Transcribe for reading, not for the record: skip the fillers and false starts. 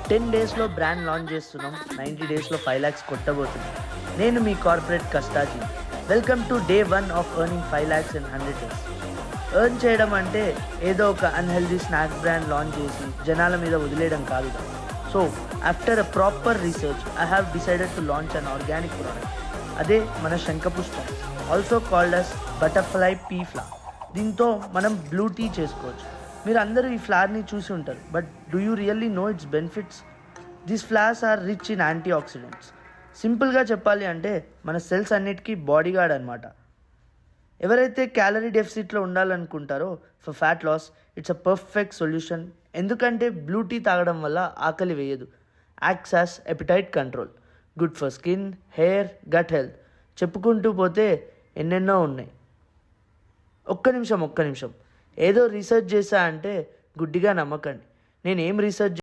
10 డేస్లో brand launch చేస్తున్నాం. 90 డేస్లో 5 lakhs కొట్టబోతున్నాం. నేను మీ కార్పొరేట్ కష్టాజీ. Welcome to day 1 of earning 5 lakhs in 100 days. Earn చేయడం అంటే ఏదో ఒక అన్హెల్దీ స్నాక్ బ్రాండ్ లాంచ్ చేసి జనాల మీద వదిలేయడం కాదు కదా. So after a proper research I have decided to launch an organic product. అదే మన శంఖపుష్పం, ఆల్సో కాల్డ్ అస్ బటర్ఫ్లై పీ ఫ్లవర్. దీంతో మనం బ్లూ టీ చేసుకోవచ్చు. మీరు అందరూ ఈ ఫ్లవర్ని చూసి ఉంటారు, but do you really know its benefits? These flowers are rich in anti oxidants. సింపుల్గా చెప్పాలి అంటే మన సెల్స్ అన్నిటికీ బాడీగార్డ్ అనమాట. ఎవరైతే క్యాలరీ డెఫిసిట్లో ఉండాలనుకుంటారో for fat loss it's a perfect solution. ఎందుకంటే బ్లూ టీ తాగడం వల్ల ఆకలి వేయదు. Acts as appetite control, good for skin, hair, gut health. చెప్పుకుంటూ పోతే ఎన్నెన్నో ఉన్నాయి. ఒక్క నిమిషం ఏదో రీసెర్చ్ చేశా అంటే గుడ్డిగా నమ్మకండి. నేను ఏం రీసెర్చ్